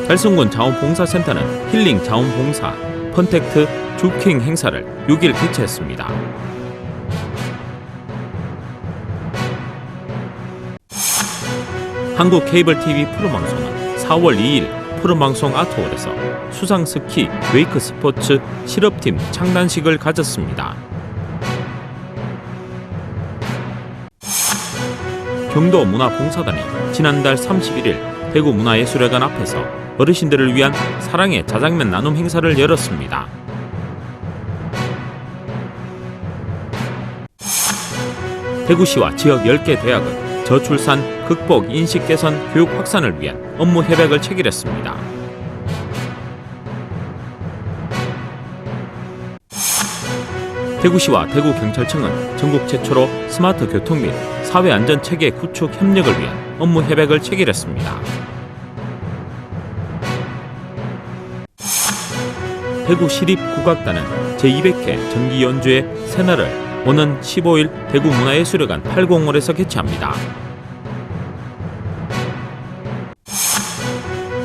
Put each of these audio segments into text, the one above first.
달성군 자원봉사센터는 힐링 자원봉사 펀택트 주킹 행사를 6일 개최했습니다. 한국 케이블 TV 프로방송은 4월 2일 프로방송 아트홀에서 수상 스키 웨이크 스포츠 실업팀 창단식을 가졌습니다. 경도문화봉사단이 지난달 31일 대구문화예술회관 앞에서 어르신들을 위한 사랑의 자장면 나눔 행사를 열었습니다. 대구시와 지역 10개 대학은 저출산, 극복, 인식 개선, 교육 확산을 위한 업무 협약을 체결했습니다. 대구시와 대구경찰청은 전국 최초로 스마트 교통 및 사회안전체계 구축 협력을 위한 업무 협약을 체결했습니다. 대구시립국악단은 제200회 정기연주회 새날을 오는 15일 대구문화예술회관 801에서 개최합니다.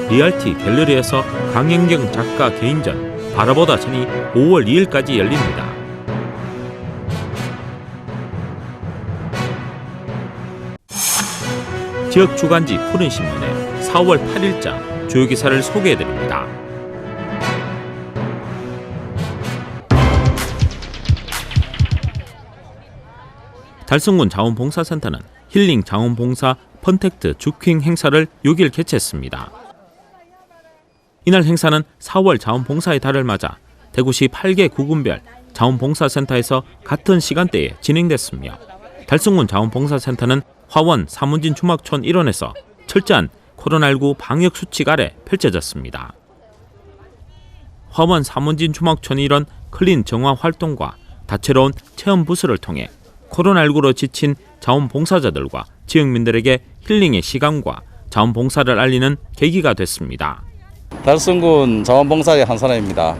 리얼티 갤러리에서 강영경 작가 개인전 바라보다 전이 5월 2일까지 열립니다. 지역 주간지 푸른신문에 4월 8일자 주요 기사를 소개해드립니다. 달성군 자원봉사센터는 힐링 자원봉사 펀택트 주킹 행사를 6일 개최했습니다. 이날 행사는 4월 자원봉사의 달을 맞아 대구시 8개 구군별 자원봉사센터에서 같은 시간대에 진행됐으며 달성군 자원봉사센터는 화원 사문진 중막촌 일원에서 철저한 코로나19 방역 수칙 아래 펼쳐졌습니다. 화원 사문진 중막촌 일원 클린 정화 활동과 다채로운 체험 부스를 통해 코로나19로 지친 자원봉사자들과 지역민들에게 힐링의 시간과 자원봉사를 알리는 계기가 됐습니다. 달성군 자원봉사의 한 사람입니다.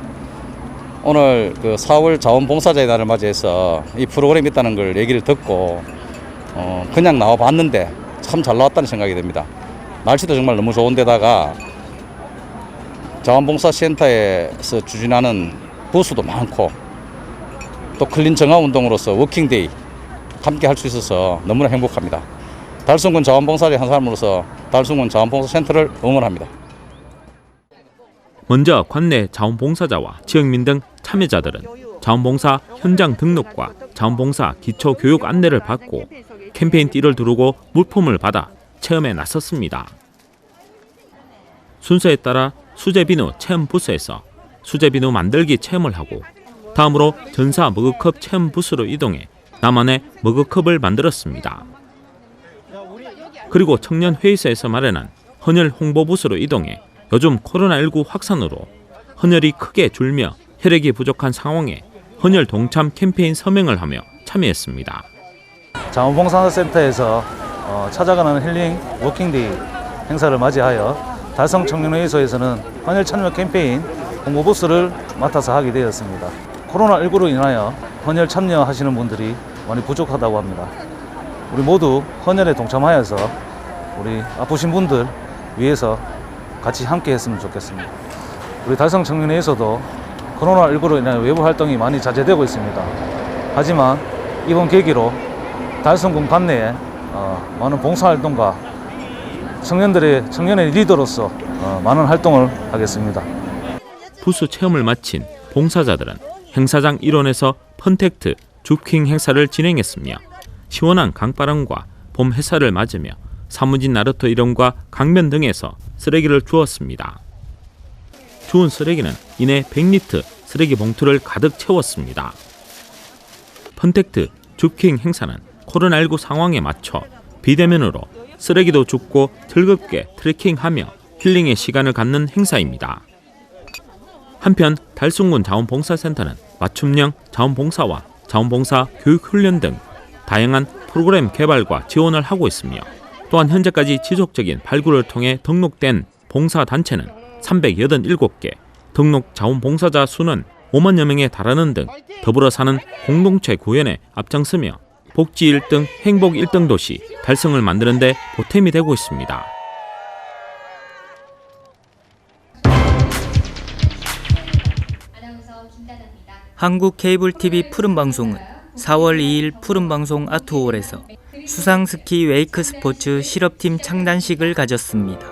오늘 4월 자원봉사자의 날을 맞이해서 이 프로그램이 있다는 걸 얘기를 듣고 그냥 나와봤는데 참 잘 나왔다는 생각이 듭니다. 날씨도 정말 너무 좋은데다가 자원봉사센터에서 추진하는 부스도 많고 또 클린 정화 운동으로서 워킹데이 함께 할 수 있어서 너무나 행복합니다. 달성군 자원봉사의 한 사람으로서 달성군 자원봉사센터를 응원합니다. 먼저 관내 자원봉사자와 지역민 등 참여자들은 자원봉사 현장 등록과 자원봉사 기초교육 안내를 받고 캠페인 띠를 두르고 물품을 받아 체험에 나섰습니다. 순서에 따라 수제비누 체험 부스에서 수제비누 만들기 체험을 하고 다음으로 전사 머그컵 체험 부스로 이동해 나만의 머그컵을 만들었습니다. 그리고 청년회의소에서 마련한 헌혈 홍보 부스로 이동해 요즘 코로나19 확산으로 헌혈이 크게 줄며 혈액이 부족한 상황에 헌혈 동참 캠페인 서명을 하며 참여했습니다. 자원봉사센터에서 찾아가는 힐링 워킹데이 행사를 맞이하여 달성 청년회의소에서는 헌혈 참여 캠페인 홍보 부스를 맡아서 하게 되었습니다. 코로나19로 인하여 헌혈 참여하시는 분들이 많이 부족하다고 합니다. 우리 모두 헌혈에 동참하여서 우리 아프신 분들 위해서 같이 함께 했으면 좋겠습니다. 우리 달성 청년회에서도 코로나19로 인하여 외부 활동이 많이 자제되고 있습니다. 하지만 이번 계기로 달성군 관내에 많은 봉사활동과 청년의 리더로서 많은 활동을 하겠습니다. 부스 체험을 마친 봉사자들은 행사장 일원에서 펀택트 주킹 행사를 진행했으며 시원한 강바람과 봄 햇살을 맞으며 사무진 나루토 일원과 강변 등에서 쓰레기를 주웠습니다. 주운 쓰레기는 이내 100리터 쓰레기 봉투를 가득 채웠습니다. 펀택트 주킹 행사는 코로나19 상황에 맞춰 비대면으로 쓰레기도 줍고 즐겁게 트레킹하며 힐링의 시간을 갖는 행사입니다. 한편 달성군 자원봉사센터는 맞춤형 자원봉사와 자원봉사 교육훈련 등 다양한 프로그램 개발과 지원을 하고 있으며 또한 현재까지 지속적인 발굴을 통해 등록된 봉사단체는 387개, 등록 자원봉사자 수는 5만여 명에 달하는 등 더불어 사는 공동체 구현에 앞장서며 복지 1등, 행복 1등 도시 달성을 만드는 데 보탬이 되고 있습니다. 한국 케이블 TV 푸른 방송은 4월 2일 푸른 방송 아트홀에서 수상 스키 웨이크 스포츠 실업팀 창단식을 가졌습니다.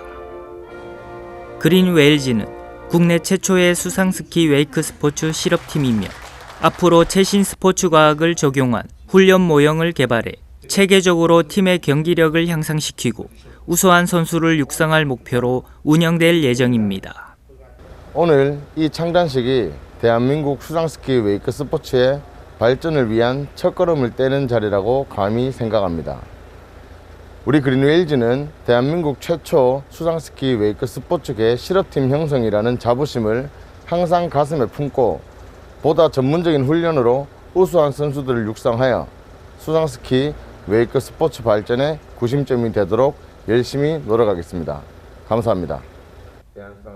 그린 웨일즈는 국내 최초의 수상 스키 웨이크 스포츠 실업팀이며 앞으로 최신 스포츠 과학을 적용한 훈련 모형을 개발해 체계적으로 팀의 경기력을 향상시키고 우수한 선수를 육성할 목표로 운영될 예정입니다. 오늘 이 창단식이 대한민국 수상스키 웨이크 스포츠의 발전을 위한 첫걸음을 떼는 자리라고 감히 생각합니다. 우리 그린웨일즈는 대한민국 최초 수상스키 웨이크 스포츠계 실업팀 형성이라는 자부심을 항상 가슴에 품고 보다 전문적인 훈련으로 우수한 선수들을 육성하여 수상스키 웨이크 스포츠 발전의 구심점이 되도록 열심히 노력하겠습니다. 감사합니다.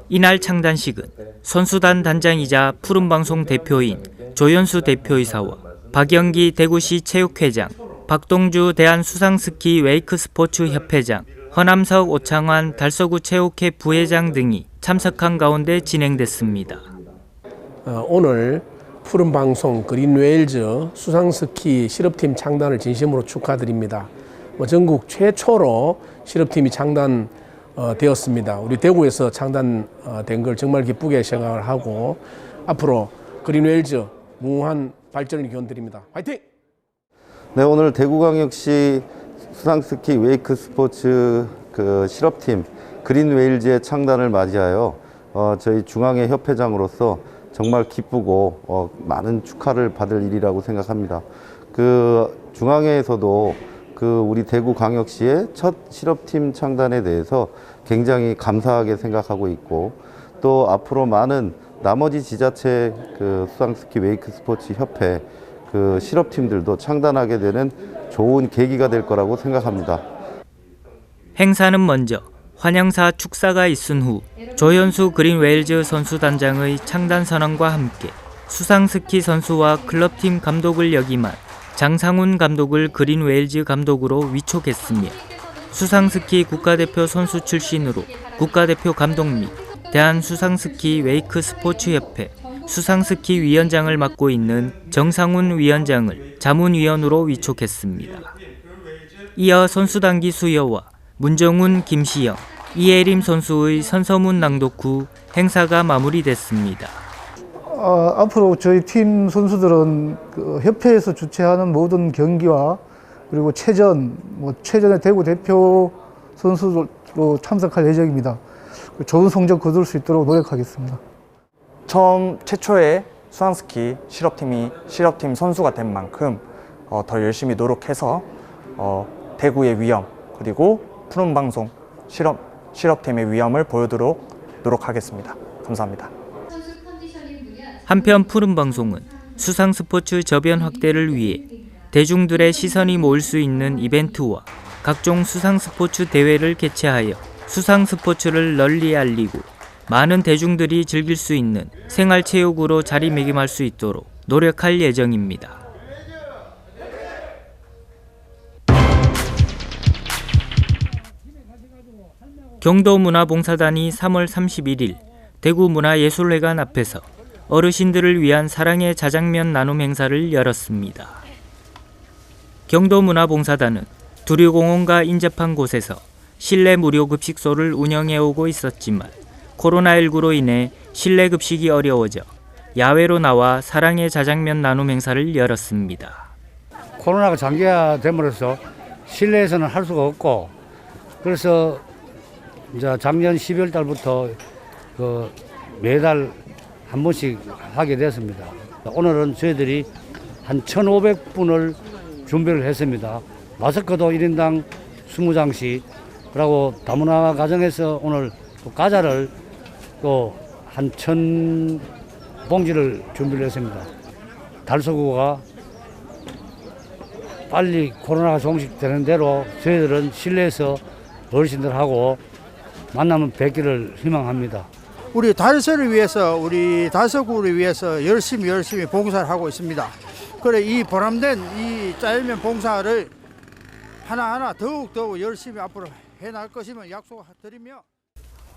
이날 창단식은 선수단 단장이자 푸른방송 대표인 조연수 대표이사와 박영기 대구시 체육회장, 박동주 대한수상스키 웨이크 스포츠 협회장, 허남석 오창환 달서구 체육회 부회장 등이 참석한 가운데 진행됐습니다. 오늘 푸른방송 그린웨일즈 수상스키 실업팀 창단을 진심으로 축하드립니다. 전국 최초로 실업팀이 창단되었습니다. 우리 대구에서 창단된 걸 정말 기쁘게 생각을 하고 앞으로 그린웨일즈 무궁한 발전을 기원드립니다. 화이팅! 네, 오늘 대구광역시 수상스키 웨이크 스포츠 실업팀 그린웨일즈의 창단을 맞이하여 저희 중앙회 협회장으로서 정말 기쁘고 많은 축하를 받을 일이라고 생각합니다. 중앙회에서도 우리 대구광역시의 첫 실업팀 창단에 대해서 굉장히 감사하게 생각하고 있고 또 앞으로 많은 나머지 지자체 수상스키 웨이크 스포츠 협회 실업팀들도 창단하게 되는 좋은 계기가 될 거라고 생각합니다. 행사는 먼저 환영사 축사가 있은 후 조현수 그린웨일즈 선수단장의 창단 선언과 함께 수상스키 선수와 클럽팀 감독을 역임한 장상훈 감독을 그린웨일즈 감독으로 위촉했으며 수상스키 국가대표 선수 출신으로 국가대표 감독 및 대한수상스키 웨이크 스포츠협회 수상스키 위원장을 맡고 있는 정상훈 위원장을 자문위원으로 위촉했습니다. 이어 선수단기 수여와 문정훈, 김시영, 이혜림 선수의 선서문 낭독 후 행사가 마무리됐습니다. 앞으로 저희 팀 선수들은 협회에서 주최하는 모든 경기와 그리고 최전의 대구 대표 선수로 참석할 예정입니다. 좋은 성적 거둘 수 있도록 노력하겠습니다. 최초의 수상스키 실업팀 선수가 된 만큼 더 열심히 노력해서 대구의 위험 그리고 푸른방송 실업팀의 위험을 보여드리도록 노력하겠습니다. 감사합니다. 한편 푸른방송은 수상스포츠 저변 확대를 위해 대중들의 시선이 모일 수 있는 이벤트와 각종 수상스포츠 대회를 개최하여 수상스포츠를 널리 알리고 많은 대중들이 즐길 수 있는 생활체육으로 자리매김할 수 있도록 노력할 예정입니다. 경도문화봉사단이 3월 31일 대구문화예술회관 앞에서 어르신들을 위한 사랑의 자장면 나눔 행사를 열었습니다. 경도문화봉사단은 두류공원과 인접한 곳에서 실내 무료 급식소를 운영해오고 있었지만 코로나19로 인해 실내 급식이 어려워져 야외로 나와 사랑의 자장면 나눔 행사를 열었습니다. 코로나가 장기화됨으로써 실내에서는 할 수가 없고 그래서 이제 작년 12월 달부터 매달 한 번씩 하게 됐습니다. 오늘은 저희들이 한 1,500분을 준비를 했습니다. 마스크도 1인당 20장씩 그리고 다문화 가정에서 오늘 또 과자를 또 한 1,000봉지를 준비를 했습니다. 달서구가 빨리 코로나가 종식되는 대로 저희들은 실내에서 어르신들하고 만나면 뵙기를 희망합니다. 우리 달서를 위해서, 우리 달서구를 위해서 열심히 봉사를 하고 있습니다. 그래 이 보람된 이 짜장면 봉사를 하나하나 더욱 열심히 앞으로 해나갈 것임을 약속드리며,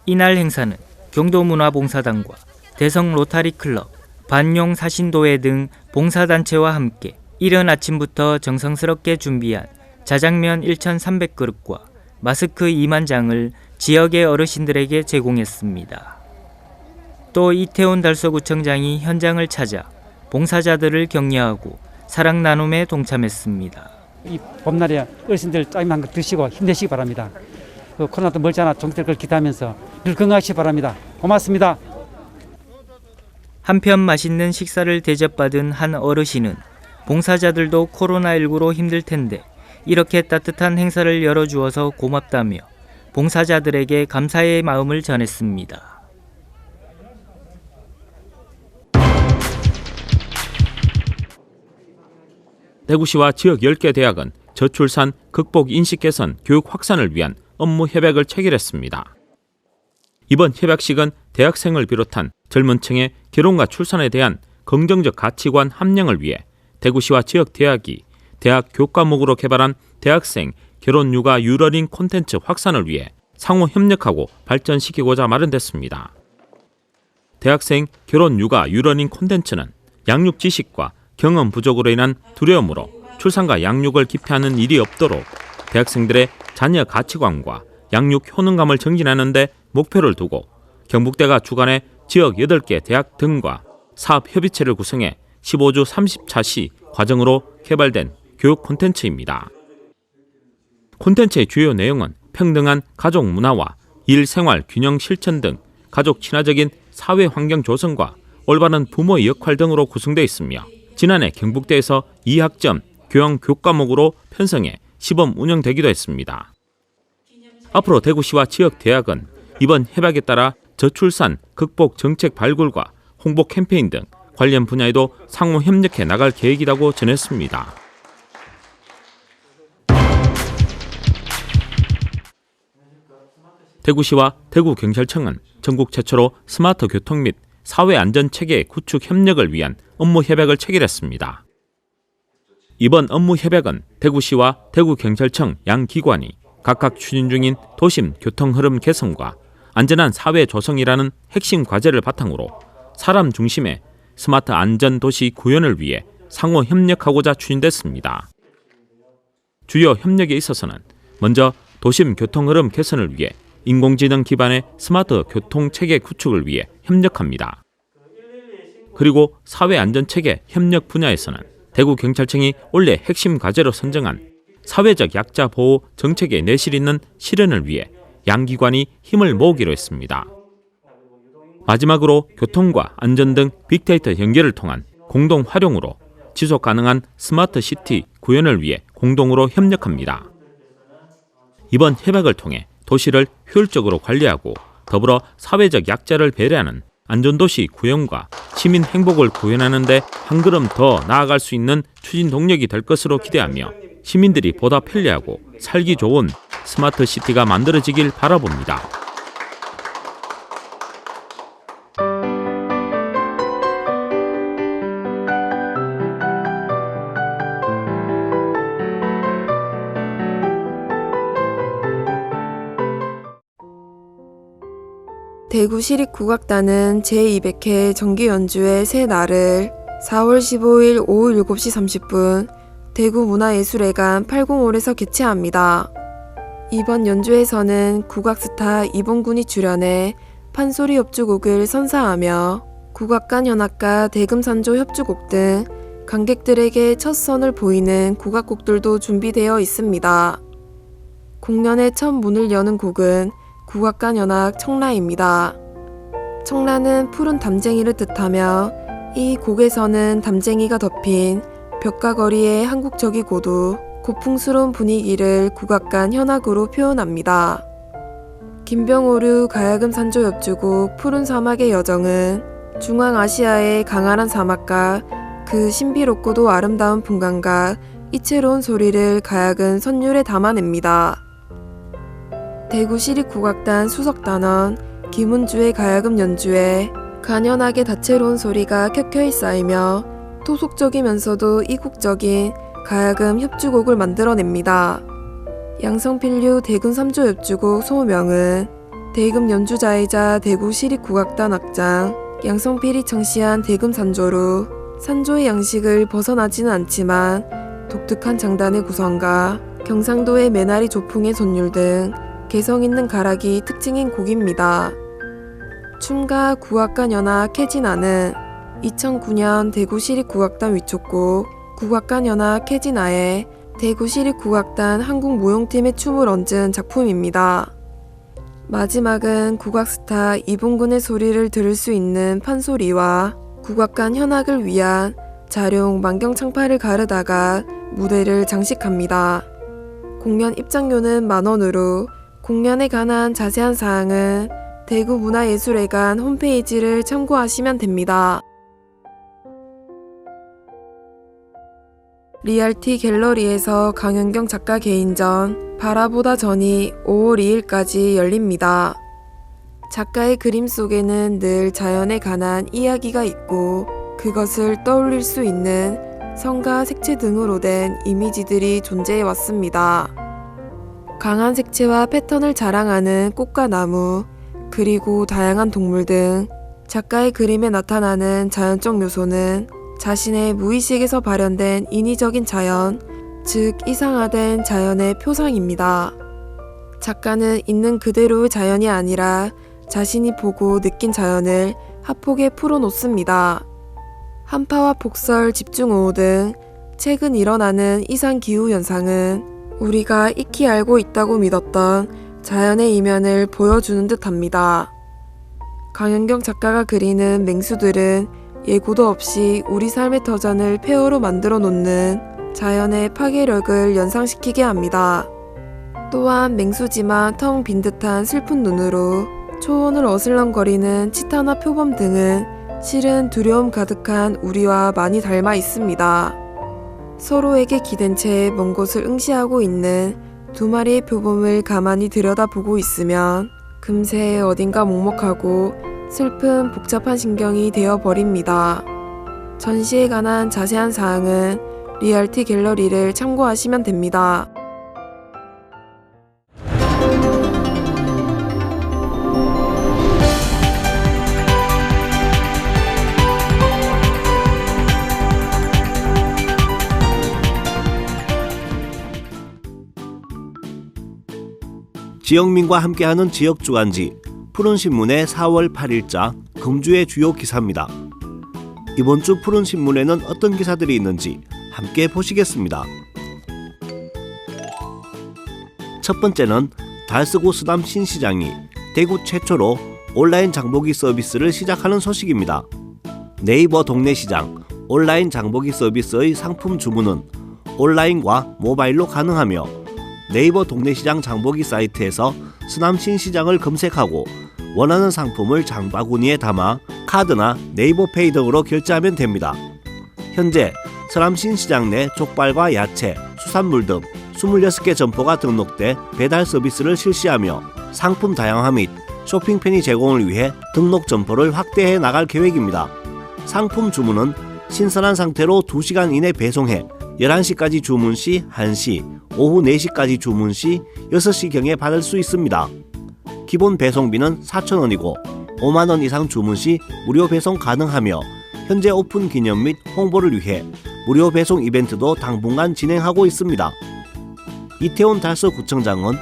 이날 행사는 경도문화봉사단과 대성 로타리클럽, 반용 사신도회 등 봉사단체와 함께 이른 아침부터 정성스럽게 준비한 자장면 1,300그릇과 마스크 2만 장을 지역의 어르신들에게 제공했습니다. 또 이태원 달서구청장이 현장을 찾아 봉사자들을 격려하고 사랑 나눔에 동참했습니다. 이 봄날에 어르신들 짜장면 한 거 드시고 힘내시기 바랍니다. 코로나도 멀지 않아 종될 걸 기대하면서 늘 건강하시기 바랍니다. 고맙습니다. 한편 맛있는 식사를 대접받은 한 어르신은 봉사자들도 코로나19로 힘들 텐데 이렇게 따뜻한 행사를 열어주어서 고맙다며 봉사자들에게 감사의 마음을 전했습니다. 대구시와 지역 10개 대학은 저출산, 극복 인식 개선, 교육 확산을 위한 업무 협약을 체결했습니다. 이번 협약식은 대학생을 비롯한 젊은 층의 결혼과 출산에 대한 긍정적 가치관 함양을 위해 대구시와 지역 대학이 대학 교과목으로 개발한 대학생 결혼 육아 유러닝 콘텐츠 확산을 위해 상호 협력하고 발전시키고자 마련됐습니다. 대학생 결혼 육아 유러닝 콘텐츠는 양육 지식과 경험 부족으로 인한 두려움으로 출산과 양육을 기피하는 일이 없도록 대학생들의 자녀 가치관과 양육 효능감을 증진하는 데 목표를 두고 경북대가 주관해 지역 8개 대학 등과 사업협의체를 구성해 15주 30차시 과정으로 개발된 교육 콘텐츠입니다. 콘텐츠의 주요 내용은 평등한 가족 문화와 일 생활 균형 실천 등 가족 친화적인 사회 환경 조성과 올바른 부모의 역할 등으로 구성되어 있으며 지난해 경북대에서 2학점 교양 교과목으로 편성해 시범 운영되기도 했습니다. 앞으로 대구시와 지역 대학은 이번 협약에 따라 저출산 극복 정책 발굴과 홍보 캠페인 등 관련 분야에도 상호 협력해 나갈 계획이라고 전했습니다. 대구시와 대구경찰청은 전국 최초로 스마트 교통 및 사회안전체계 구축 협력을 위한 업무 협약을 체결했습니다. 이번 업무 협약은 대구시와 대구경찰청 양 기관이 각각 추진 중인 도심 교통 흐름 개선과 안전한 사회 조성이라는 핵심 과제를 바탕으로 사람 중심의 스마트 안전 도시 구현을 위해 상호 협력하고자 추진됐습니다. 주요 협력에 있어서는 먼저 도심 교통 흐름 개선을 위해 인공지능 기반의 스마트 교통 체계 구축을 위해 협력합니다. 그리고 사회안전체계 협력 분야에서는 대구경찰청이 올해 핵심 과제로 선정한 사회적 약자 보호 정책의 내실 있는 실현을 위해 양기관이 힘을 모으기로 했습니다. 마지막으로 교통과 안전 등 빅데이터 연결을 통한 공동 활용으로 지속 가능한 스마트 시티 구현을 위해 공동으로 협력합니다. 이번 협약을 통해 도시를 효율적으로 관리하고 더불어 사회적 약자를 배려하는 안전도시 구현과 시민 행복을 구현하는 데 한 걸음 더 나아갈 수 있는 추진 동력이 될 것으로 기대하며 시민들이 보다 편리하고 살기 좋은 스마트 시티가 만들어지길 바라봅니다. 대구시립국악단은 제200회 정기연주회 새 날을 4월 15일 오후 7시 30분 대구문화예술회관 805에서 개최합니다. 이번 연주에서는 국악스타 이봉군이 출연해 판소리 협주곡을 선사하며 국악관 현악가 대금산조 협주곡 등 관객들에게 첫 선을 보이는 국악곡들도 준비되어 있습니다. 공연의 첫 문을 여는 곡은 국악관 현악 청라입니다. 청라는 푸른 담쟁이를 뜻하며 이 곡에서는 담쟁이가 덮인 벽과 거리의 한국적이고도 고풍스러운 분위기를 국악관 현악으로 표현합니다. 김병오류 가야금 산조 협주곡 푸른 사막의 여정은 중앙아시아의 강활한 사막과 그 신비롭고도 아름다운 풍광과 이채로운 소리를 가야금 선율에 담아냅니다. 대구시립국악단 수석단원 김은주의 가야금 연주에 간연하게 다채로운 소리가 켜켜이 쌓이며 토속적이면서도 이국적인 가야금 협주곡을 만들어냅니다. 양성필류 대군 3조 협주곡 소명은 대금 연주자이자 대구시립국악단 악장 양성필이 청시한 대금 산조로 산조의 양식을 벗어나지는 않지만 독특한 장단의 구성과 경상도의 메나리 조풍의 손율 등 개성있는 가락이 특징인 곡입니다. 춤가 국악관 연화 캐지나는 2009년 대구시립국악단 위촉곡 국악관 연화 캐지나에 대구시립국악단 한국무용팀의 춤을 얹은 작품입니다. 마지막은 국악스타 이봉근의 소리를 들을 수 있는 판소리와 국악관 현악을 위한 자룡 만경창파를 가르다가 무대를 장식합니다. 공연 입장료는 만원으로 공연에 관한 자세한 사항은 대구문화예술회관 홈페이지를 참고하시면 됩니다. 리얼티 갤러리에서 강현경 작가 개인전 바라보다 전이 5월 2일까지 열립니다. 작가의 그림 속에는 늘 자연에 관한 이야기가 있고 그것을 떠올릴 수 있는 성과 색채 등으로 된 이미지들이 존재해 왔습니다. 강한 색채와 패턴을 자랑하는 꽃과 나무, 그리고 다양한 동물 등 작가의 그림에 나타나는 자연적 묘소는 자신의 무의식에서 발현된 인위적인 자연, 즉 이상화된 자연의 표상입니다. 작가는 있는 그대로의 자연이 아니라 자신이 보고 느낀 자연을 합폭에 풀어놓습니다. 한파와 폭설, 집중호우 등 최근 일어나는 이상기후 현상은 우리가 익히 알고 있다고 믿었던 자연의 이면을 보여주는 듯합니다. 강현경 작가가 그리는 맹수들은 예고도 없이 우리 삶의 터전을 폐허로 만들어 놓는 자연의 파괴력을 연상시키게 합니다. 또한 맹수지만 텅 빈 듯한 슬픈 눈으로 초원을 어슬렁거리는 치타나 표범 등은 실은 두려움 가득한 우리와 많이 닮아 있습니다. 서로에게 기댄 채 먼 곳을 응시하고 있는 두 마리의 표범을 가만히 들여다보고 있으면 금세 어딘가 먹먹하고 슬픈 복잡한 신경이 되어버립니다. 전시에 관한 자세한 사항은 리얼티 갤러리를 참고하시면 됩니다. 지역민과 함께하는 지역주간지 푸른신문의 4월 8일자 금주의 주요 기사입니다. 이번 주 푸른신문에는 어떤 기사들이 있는지 함께 보시겠습니다. 첫 번째는 달서구 수남 신시장이 대구 최초로 온라인 장보기 서비스를 시작하는 소식입니다. 네이버 동네시장 온라인 장보기 서비스의 상품 주문은 온라인과 모바일로 가능하며 네이버 동네시장 장보기 사이트에서 수남 신시장을 검색하고 원하는 상품을 장바구니에 담아 카드나 네이버페이 등으로 결제하면 됩니다. 현재 수남 신시장 내 족발과 야채, 수산물 등 26개 점포가 등록돼 배달 서비스를 실시하며 상품 다양화 및 쇼핑 편의 제공을 위해 등록 점포를 확대해 나갈 계획입니다. 상품 주문은 신선한 상태로 2시간 이내 배송해 11시까지 주문 시 1시, 오후 4시까지 주문 시 6시경에 받을 수 있습니다. 기본 배송비는 4,000원이고 5만원 이상 주문 시 무료 배송 가능하며 현재 오픈 기념 및 홍보를 위해 무료 배송 이벤트도 당분간 진행하고 있습니다. 이태원 달서구청장은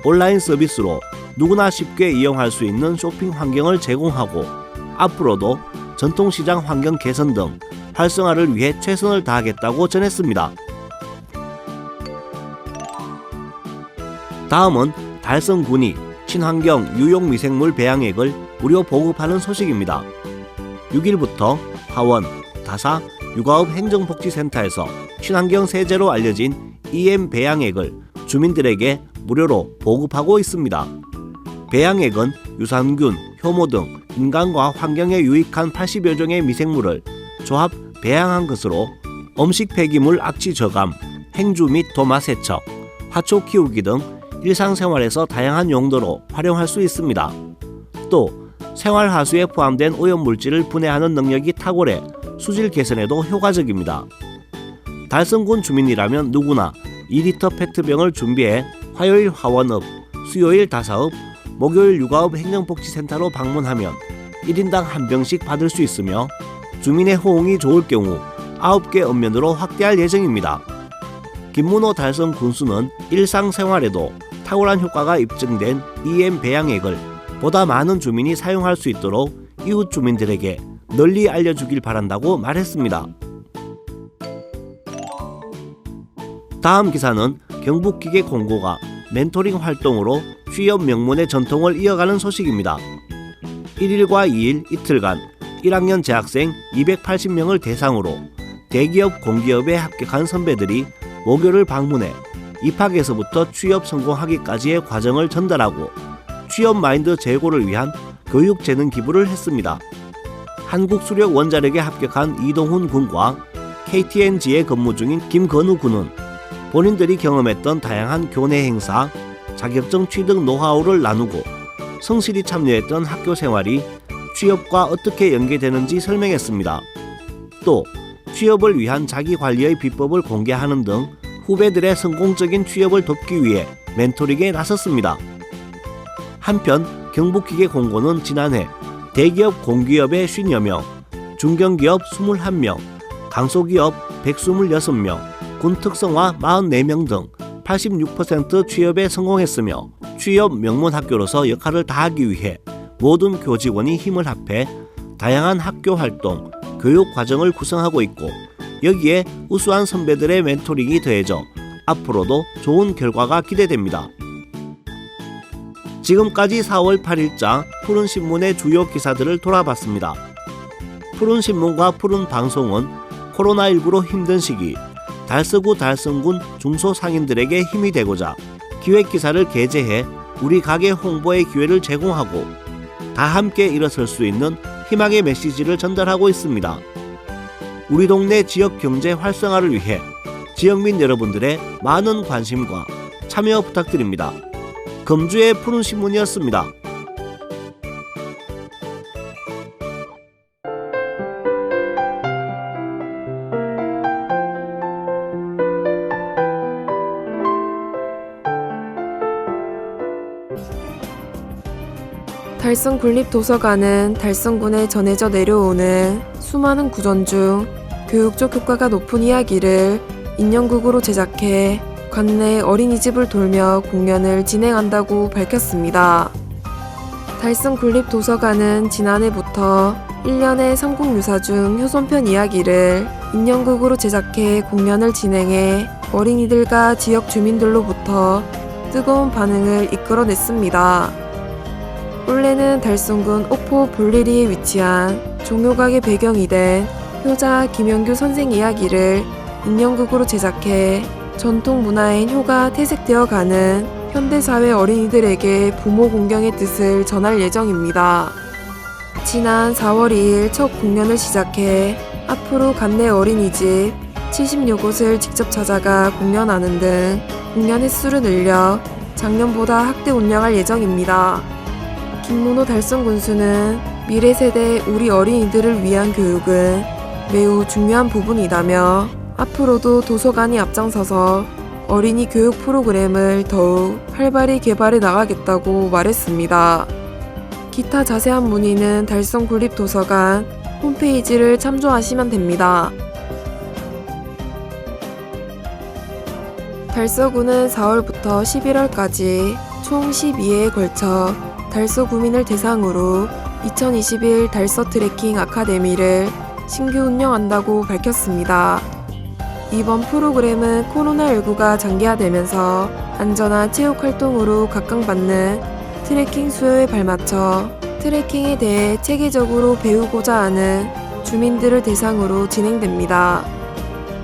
온라인 서비스로 누구나 쉽게 이용할 수 있는 쇼핑 환경을 제공하고 앞으로도 전통시장 환경 개선 등 활성화를 위해 최선을 다하겠다고 전했습니다. 다음은 달성군이 친환경 유용 미생물 배양액을 무료 보급하는 소식입니다. 6일부터 하원, 다사, 육아읍 행정복지센터에서 친환경 세제로 알려진 EM 배양액을 주민들에게 무료로 보급하고 있습니다. 배양액은 유산균, 효모 등 인간과 환경에 유익한 80여 종의 미생물을 조합 배양한 것으로 음식 폐기물 악취 저감, 행주 및 도마 세척, 화초 키우기 등 일상생활에서 다양한 용도로 활용할 수 있습니다. 또 생활하수에 포함된 오염물질을 분해하는 능력이 탁월해 수질 개선에도 효과적입니다. 달성군 주민이라면 누구나 2리터 페트병을 준비해 화요일 화원업, 수요일 다사업, 목요일 육아업 행정복지센터로 방문하면 1인당 한 병씩 받을 수 있으며 주민의 호응이 좋을 경우 9개 읍면으로 확대할 예정입니다. 김문호 달성 군수는 일상생활에도 탁월한 효과가 입증된 EM 배양액을 보다 많은 주민이 사용할 수 있도록 이웃 주민들에게 널리 알려주길 바란다고 말했습니다. 다음 기사는 경북기계공고가 멘토링 활동으로 취업 명문의 전통을 이어가는 소식입니다. 1일과 2일 이틀간 1학년 재학생 280명을 대상으로 대기업 공기업에 합격한 선배들이 모교를 방문해 입학에서부터 취업 성공하기까지의 과정을 전달하고 취업 마인드 제고를 위한 교육 재능 기부를 했습니다. 한국수력 원자력에 합격한 이동훈 군과 KTNG에 근무 중인 김건우 군은 본인들이 경험했던 다양한 교내 행사, 자격증 취득 노하우를 나누고 성실히 참여했던 학교 생활이 취업과 어떻게 연계되는지 설명했습니다. 또 취업을 위한 자기관리의 비법을 공개하는 등 후배들의 성공적인 취업을 돕기 위해 멘토링에 나섰습니다. 한편 경북기계공고는 지난해 대기업 공기업의 50여 명, 중견기업 21명, 강소기업 126명, 군특성화 44명 등 86% 취업에 성공했으며 취업 명문학교로서 역할을 다하기 위해 모든 교직원이 힘을 합해 다양한 학교 활동, 교육 과정을 구성하고 있고 여기에 우수한 선배들의 멘토링이 더해져 앞으로도 좋은 결과가 기대됩니다. 지금까지 4월 8일자 푸른신문의 주요 기사들을 돌아봤습니다. 푸른신문과 푸른방송은 코로나19로 힘든 시기 달서구 달성군 중소상인들에게 힘이 되고자 기획기사를 게재해 우리 가게 홍보의 기회를 제공하고 다 함께 일어설 수 있는 희망의 메시지를 전달하고 있습니다. 우리 동네 지역 경제 활성화를 위해 지역민 여러분들의 많은 관심과 참여 부탁드립니다. 금주의 푸른신문이었습니다. 달성군립도서관은 달성군에 전해져 내려오는 수많은 구전 중 교육적 효과가 높은 이야기를 인형극으로 제작해 관내 어린이집을 돌며 공연을 진행한다고 밝혔습니다. 달성군립도서관은 지난해부터 1년의 삼국유사 중 효손편 이야기를 인형극으로 제작해 공연을 진행해 어린이들과 지역 주민들로부터 뜨거운 반응을 이끌어냈습니다. 올해는 달성군 옥포 볼리리에 위치한 종묘각의 배경이 된 효자 김영규 선생 이야기를 인형극으로 제작해 전통 문화인 효가 퇴색되어 가는 현대사회 어린이들에게 부모 공경의 뜻을 전할 예정입니다. 지난 4월 2일 첫 공연을 시작해 앞으로 관내 어린이집 70여 곳을 직접 찾아가 공연하는 등 공연 횟수를 늘려 작년보다 확대 운영할 예정입니다. 김문호 달성군수는 미래 세대 우리 어린이들을 위한 교육은 매우 중요한 부분이라며 앞으로도 도서관이 앞장서서 어린이 교육 프로그램을 더욱 활발히 개발해 나가겠다고 말했습니다. 기타 자세한 문의는 달성군립도서관 홈페이지를 참조하시면 됩니다. 달서구는 4월부터 11월까지 총 12회에 걸쳐 달서 구민을 대상으로 2021 달서 트레킹 아카데미를 신규 운영한다고 밝혔습니다. 이번 프로그램은 코로나19가 장기화되면서 안전한 체육 활동으로 각광받는 트레킹 수요에 발맞춰 트레킹에 대해 체계적으로 배우고자 하는 주민들을 대상으로 진행됩니다.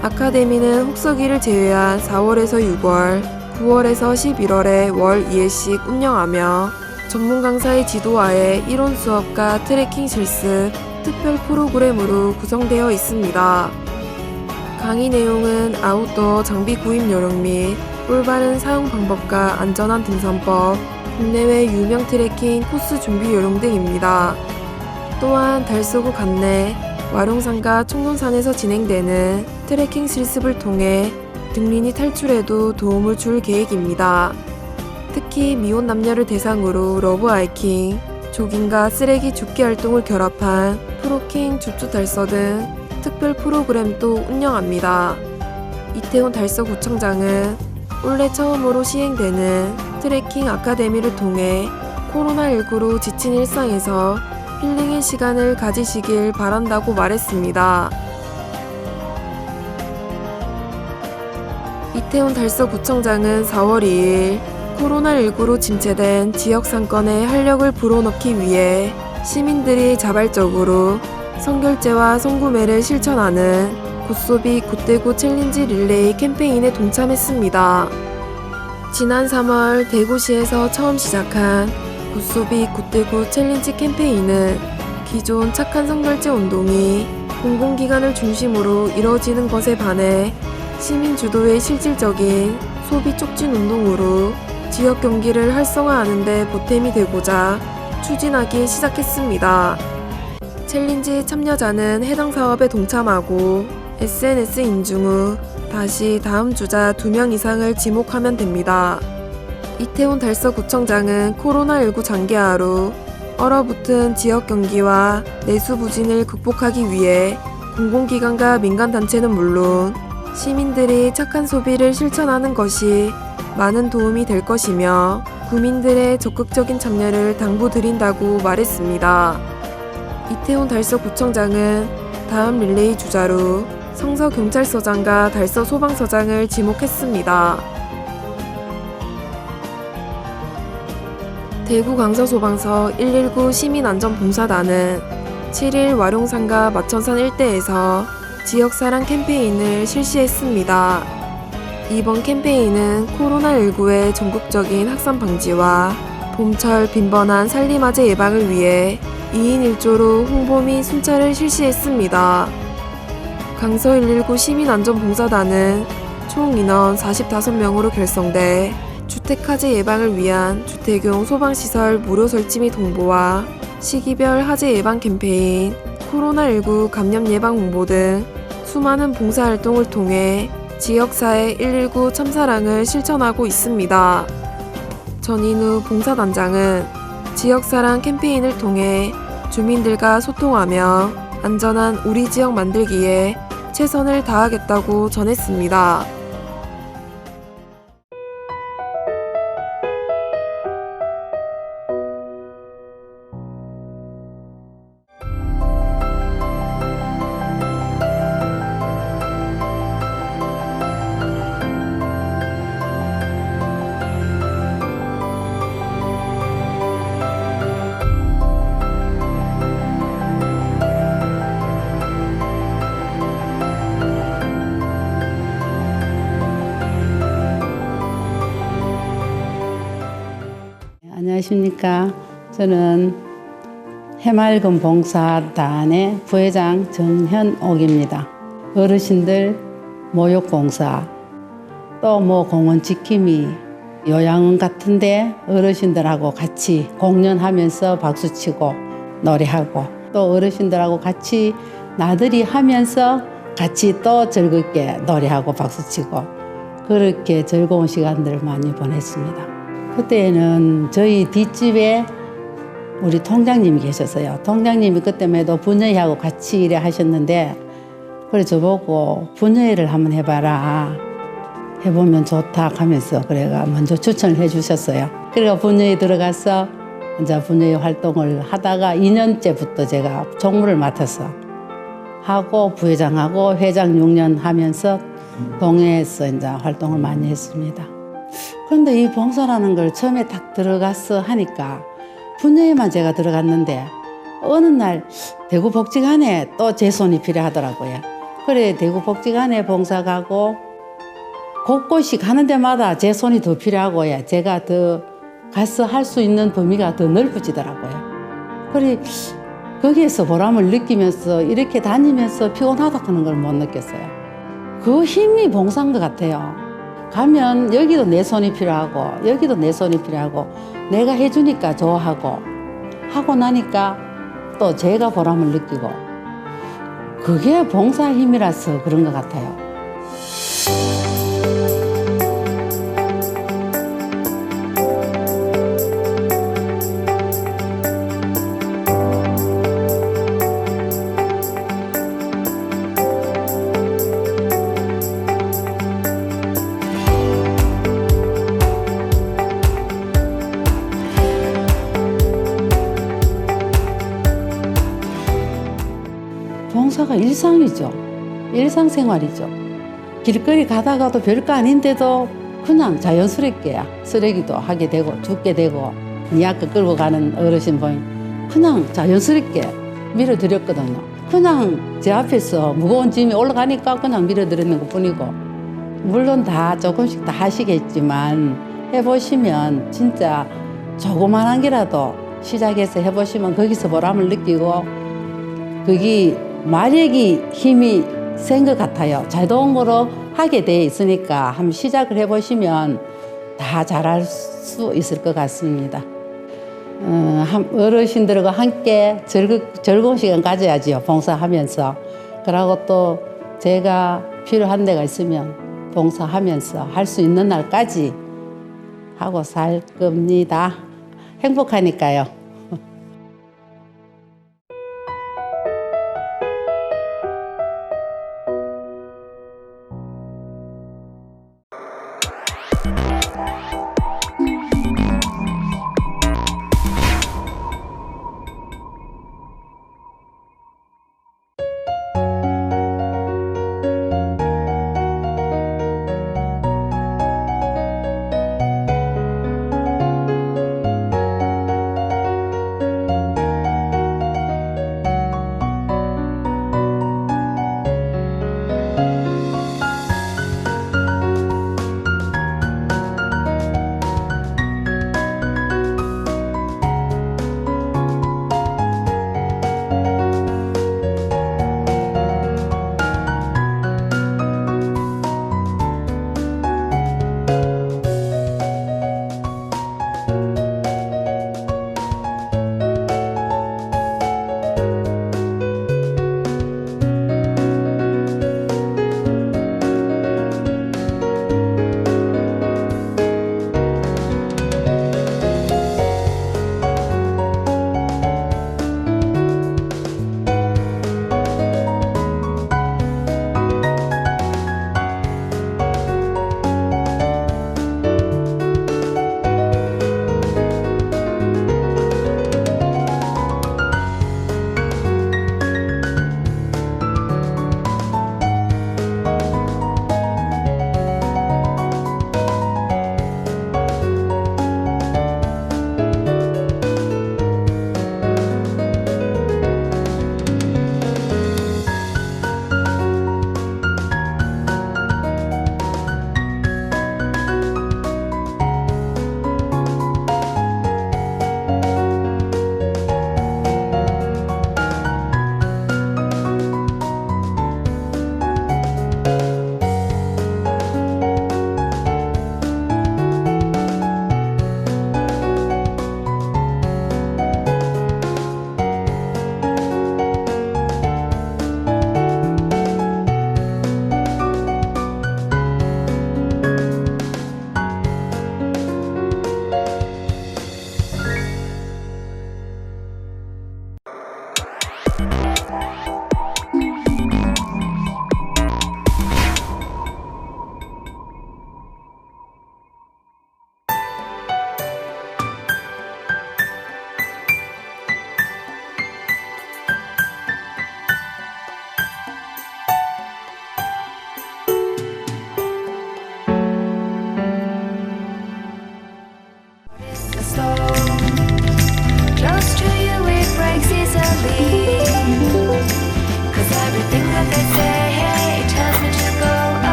아카데미는 혹서기를 제외한 4월에서 6월, 9월에서 11월에 월 2회씩 운영하며 전문 강사의 지도하에 이론 수업과 트레킹 실습, 특별 프로그램으로 구성되어 있습니다. 강의 내용은 아웃도어 장비 구입 요령 및 올바른 사용 방법과 안전한 등산법, 국내외 유명 트레킹 코스 준비 요령 등입니다. 또한 달서구 관내 와룡산과 청론산에서 진행되는 트레킹 실습을 통해 등린이 탈출에도 도움을 줄 계획입니다. 특히 미혼 남녀를 대상으로 러브 하이킹, 조깅과 쓰레기 줍기 활동을 결합한 프로킹 줍줍 달서 등 특별 프로그램도 운영합니다. 이태원 달서구청장은 올해 처음으로 시행되는 트레킹 아카데미를 통해 코로나19로 지친 일상에서 힐링의 시간을 가지시길 바란다고 말했습니다. 이태원 달서구청장은 4월 2일 코로나19로 침체된 지역 상권에 활력을 불어넣기 위해 시민들이 자발적으로 선결제와 선구매를 실천하는 굿소비 굿대구 챌린지 릴레이 캠페인에 동참했습니다. 지난 3월 대구시에서 처음 시작한 굿소비 굿대구 챌린지 캠페인은 기존 착한 선결제 운동이 공공기관을 중심으로 이뤄지는 것에 반해 시민 주도의 실질적인 소비 촉진 운동으로 지역 경기를 활성화하는 데 보탬이 되고자 추진하기 시작했습니다. 챌린지 참여자는 해당 사업에 동참하고 SNS 인증 후 다시 다음 주자 2명 이상을 지목하면 됩니다. 이태원 달서구청장은 코로나19 장기화로 얼어붙은 지역 경기와 내수 부진을 극복하기 위해 공공기관과 민간단체는 물론 시민들이 착한 소비를 실천하는 것이 많은 도움이 될 것이며 구민들의 적극적인 참여를 당부드린다고 말했습니다. 이태원 달서구청장은 다음 릴레이 주자로 성서경찰서장과 달서소방서장을 지목했습니다. 대구강서소방서 119 시민안전봉사단은 7일 와룡산과 마천산 일대에서 지역사랑 캠페인을 실시했습니다. 이번 캠페인은 코로나19의 전국적인 확산 방지와 봄철 빈번한 산림화재 예방을 위해 2인 1조로 홍보 및 순찰을 실시했습니다. 강서 119 시민안전봉사단은 총 인원 45명으로 결성돼 주택화재 예방을 위한 주택용 소방시설 무료 설치 및 홍보와 시기별 화재 예방 캠페인, 코로나19 감염 예방 홍보 등 수많은 봉사활동을 통해 지역사회 119 참사랑을 실천하고 있습니다. 전인우 봉사단장은 지역사랑 캠페인을 통해 주민들과 소통하며 안전한 우리 지역 만들기에 최선을 다하겠다고 전했습니다. 안녕하십니까. 저는 해맑은 봉사단의 부회장 정현옥입니다. 어르신들 모욕봉사, 또 공원 지킴이, 요양원 같은데 어르신들하고 같이 공연하면서 박수치고 노래하고, 또 어르신들하고 같이 나들이 하면서 같이 또 즐겁게 노래하고 박수치고, 그렇게 즐거운 시간들을 많이 보냈습니다. 그때는 저희 뒷집에 우리 통장님이 계셨어요. 통장님이 그때에도 분녀회하고 같이 일을 하셨는데, 그래 저보고 분녀회를 한번 해봐라, 해보면 좋다 하면서 그래가 먼저 추천을 해주셨어요. 그래가 분녀회 들어가서 이제 분녀회 활동을 하다가 2년째부터 제가 총무를 맡아서 하고 부회장하고 회장 6년 하면서 동해에서 이제 활동을 많이 했습니다. 그런데 이 봉사라는 걸 처음에 딱 들어가서 하니까 분녀회만 제가 들어갔는데 어느 날 대구복지관에 또 제 손이 필요하더라고요. 그래 대구복지관에 봉사 가고 곳곳이 가는 데마다 제 손이 더 필요하고요. 제가 더 가서 할 수 있는 범위가 더 넓어지더라고요. 그래 거기에서 보람을 느끼면서 이렇게 다니면서 피곤하다 하는 걸 못 느꼈어요. 그 힘이 봉사인 것 같아요. 가면 여기도 내 손이 필요하고 여기도 내 손이 필요하고 내가 해주니까 좋아하고 하고 나니까 또 제가 보람을 느끼고 그게 봉사 힘이라서 그런 것 같아요. 봉사가 일상이죠. 일상생활이죠. 길거리 가다가도 별거 아닌데도 그냥 자연스럽게 쓰레기도 하게 되고 줍게 되고 니아까 끌고 가는 어르신 보면 그냥 자연스럽게 밀어드렸거든요. 그냥 제 앞에서 무거운 짐이 올라가니까 그냥 밀어드리는 것뿐이고 물론 다 조금씩 다 하시겠지만 해보시면 진짜 조그만한 게라도 시작해서 해보시면 거기서 보람을 느끼고 그게 마력이 힘이 센 것 같아요. 자동으로 하게 돼 있으니까 한번 시작을 해보시면 다 잘할 수 있을 것 같습니다. 어르신들과 함께 즐거운 시간 가져야지요. 봉사하면서. 그러고 또 제가 필요한 데가 있으면 봉사하면서 할 수 있는 날까지 하고 살 겁니다. 행복하니까요.